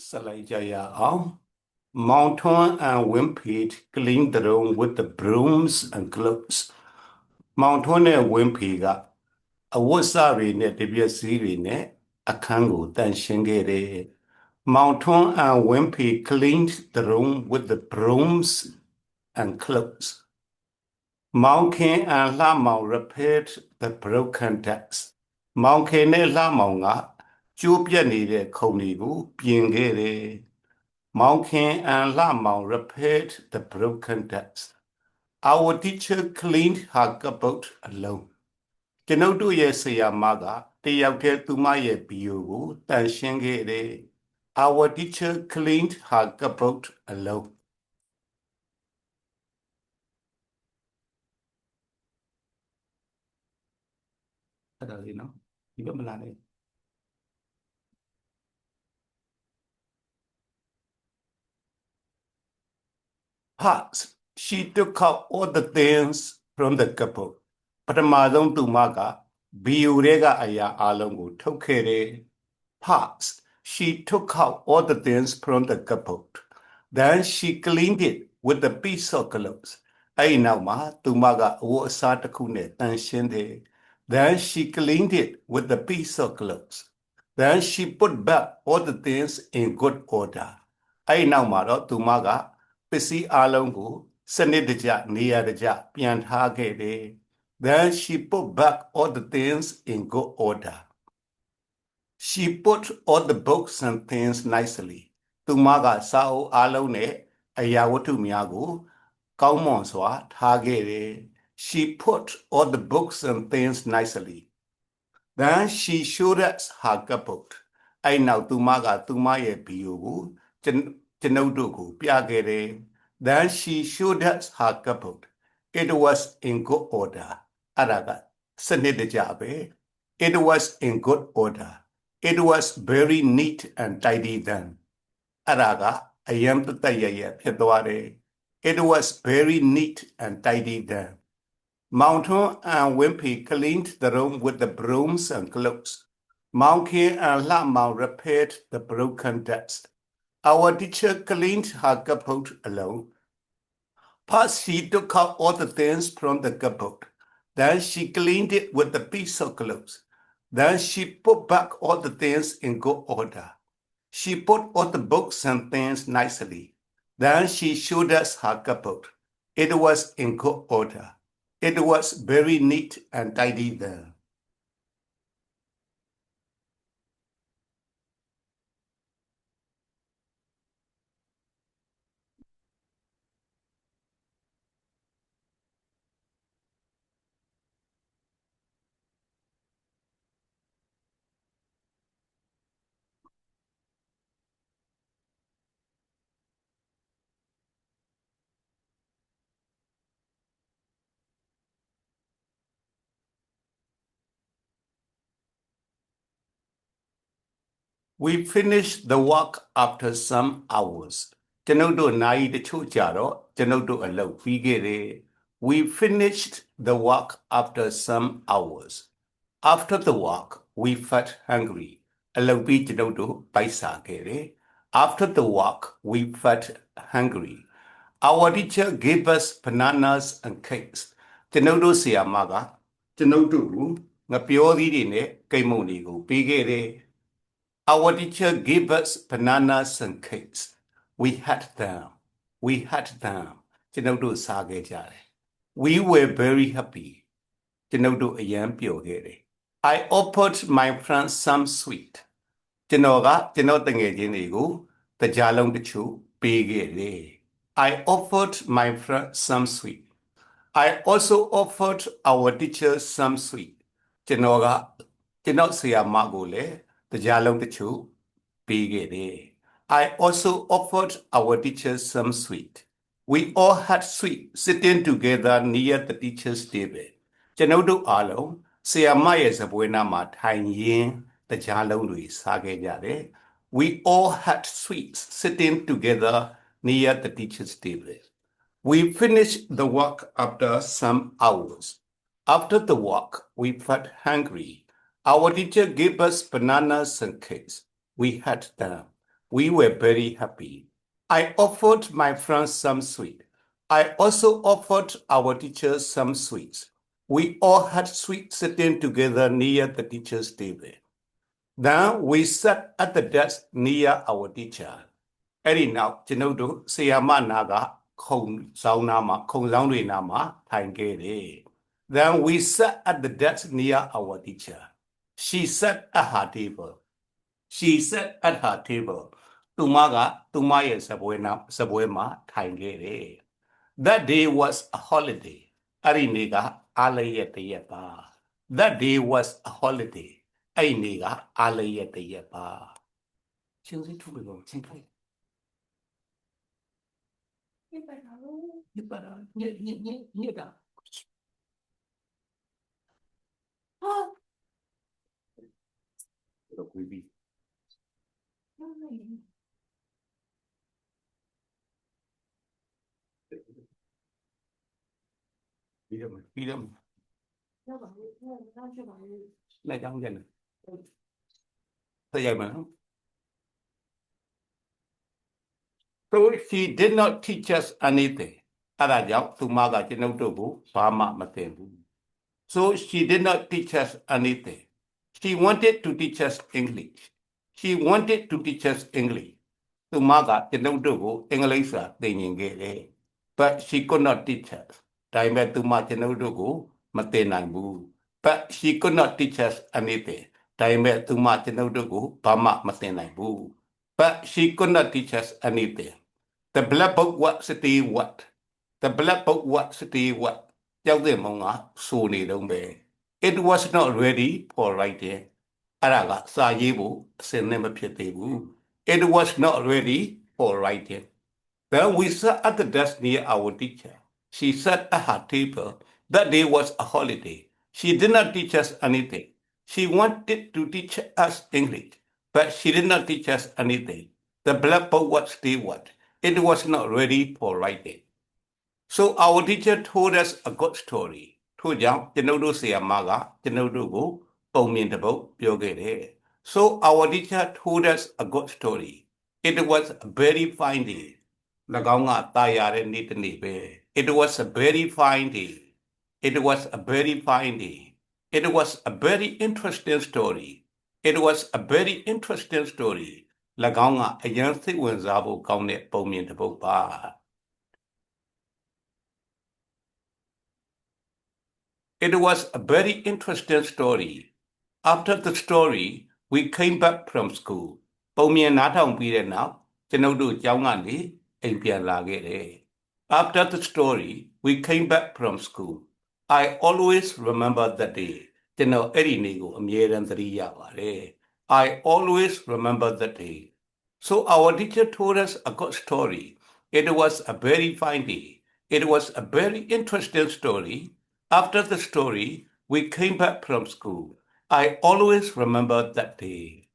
Salayjaya. Mountain and Wimpy cleaned the room with the brooms and gloves. Mountain and Wimpy got a wasabi net, the Biasiri net, a kango, then shingere. Mountain and Wimpy cleaned the room with the brooms and clothes. Monkey and Lama repaired the broken decks. Monkey and Lama Jupia needed Konibu, Pingere. Monkey and Lama repaired the broken decks. Our teacher cleaned her cupboard alone. Genodu Yesaya Maga, the Yauke Tumaye Biugu, then Shingere. Our teacher cleaned her cupboard alone. Parts. She took out all the things from the cupboard. Patamadon Tumaga, Biurega Aya Alongo Tokere. Parts. She took out all the things from the cupboard. Then she cleaned it with a piece of clothes. Ainama Tumaga was Satakune and Shende. Then she cleaned it with a piece of clothes. Then she put back all the things in good order. Ainama Tumaga, Pisi Alongo, Sanidja, Niadaja, Piantagede. Then she put back all the things in good order. She put all the books and things nicely. Tumaga Sao Alone, Ayawatu Miago, Kaumonswa, Tagere. She put all the books and things nicely. Then she showed us her cupboard. I now Tumaga Tumaye Piugu, Genodugu, Piagere. Then she showed us her cupboard. It was in good order. Araga, Sanidajabe. It was in good order. It was very neat and tidy then. Araga, I am to Tayaya, Pedware. It was very neat and tidy then. Mountain and Wimpy cleaned the room with the brooms and clothes. Monkey and Lama repaired the broken desk. Our teacher cleaned her cupboard alone. First, she took out all the things from the cupboard. Then she cleaned it with a piece of clothes. Then she put back all the things in good order. She put all the books and things nicely. Then she showed us her cupboard. It was in good order. It was very neat and tidy there. We finished the work after some hours. Genodo Nai the Chujaro, Genodo Alo Figere. We finished the work after some hours. After the work, we felt hungry. Alobi Genodo Paisagere. After the work, we felt hungry. Our teacher gave us bananas and cakes. Genodo Siamaga, Genodo, Napiori, Kaimonigo, Pigere. Our teacher gave us bananas and cakes. We had them. We had them. Genodo Sage. We were very happy. Genodo Ayam I offered my friends some sweet. Genoga, Genotangenigo, the Jalong the Chu, Pigere. I offered my friends some sweet. I also offered our teacher some sweet. Genoga, Genosia Magole. The Jalong the Chu, Pigere. I also offered our teachers some sweet. We all had sweet sitting together near the teacher's table. Genodo Alo, Siamaya Zabuena Mat, Hain, the Jalong Luis, Sagejare. We all had sweets sitting together near the teacher's table. We finished the work after some hours. After the work, we felt hungry. Our teacher gave us bananas and cakes. We had them. We were very happy. I offered my friends some sweet. I also offered our teachers some sweets. We all had sweets sitting together near the teacher's table. Then we sat at the desk near our teacher. အဲ့ဒီနောက်ကျွန်ုပ်တို့ဆီယာမနာကခုံဆောင်နာမှာခုံဆောင်တွေနာမှာထိုင်ခဲ့တယ် Then we sat at the desk near our teacher. She sat at her table. She sat at her table. သူမကသူမရဲ့စပွဲမှာထိုင်ခဲ့တယ် That day was a holiday. အဲ့ဒီနေ့ကအားလရက်တစ်ရက်ပါ That day was a holiday. အဲ့ဒီနေ့ကအားလရက်တစ်ရက်ပါချင်းစီထုတ်ပြီးတော့ချင်းခိုင်းPara niega. Pero quý Freedom. Này trong dân. Thế vậy mà. So she did not teach us anything. အဲ့ဒါကြောင့်သူမကကျွန်ုပ်တို့ကိုဘာမှမသင်ဘူး So she did not teach us anything. She wanted to teach us English. She wanted to teach us English. သူမကကျွန်ုပ်တို့ကိုအင်္ဂလိပ်စာသင်ရင်ခဲ့တယ် But she could not teach us. ဒါပေမဲ့သူမကျွန်ုပ်တို့ကိုမသင်နိုင်ဘူး But she could not teach us anything. ဒါပေမဲ့သူမကျွန်ုပ်တို့ကိုဘာမှမသင်နိုင်ဘူး But she could not teach us anything. The black book was still what? The black book was still what? ကြောက်တဲ့မောင်ကစိုးနေတော့ပဲ It was not ready for writing. အဲ့ဒါကစာရေးဖို့အစင်နဲ့မဖြစ်သေးဘူး It was not ready for writing. Then we sat at the desk near our teacher. She sat at her table. That day was a holiday. She did not teach us anything. She wanted to teach us English, but she did not teach us anything. The black book was still what? It was not ready for writing. So our teacher told us a good story. ထို့ကြောင့်ကျွန်ုပ်တို့ဆရာမကကျွန်ုပ်တို့ကိုပုံမြင်တစ်ပုဒ်ပြောခဲ့တယ် So our teacher told us a good story. It was a very fine day. ၎င်းကတာယာတဲ့နေ့တစ်နေ့ပဲ It was a very fine day. It was a very fine day. It was a very interesting story. It was a very interesting story. ၎င်းကအရင်စိတ်ဝင်စားဖို့ကောင်းတဲ့ပုံမြင်တစ်ပုဒ်ပါ It was a very interesting story. After the story, we came back from school. ပုံမြင်နားထောင်ပြီးတဲ့နောက်ကျွန်ုပ်တို့ကျောင်းကနေအိမ်ပြန်လာခဲ့တယ် After the story, we came back from school. I always remember that day. ကျွန်တော်အဲ့ဒီနေ့ကိုအမြဲတမ်းသတိရပါတယ် I always remember that day. So our teacher told us a good story. It was a very fine day. It was a very interesting story. After the story, we came back from school. I always remember that day.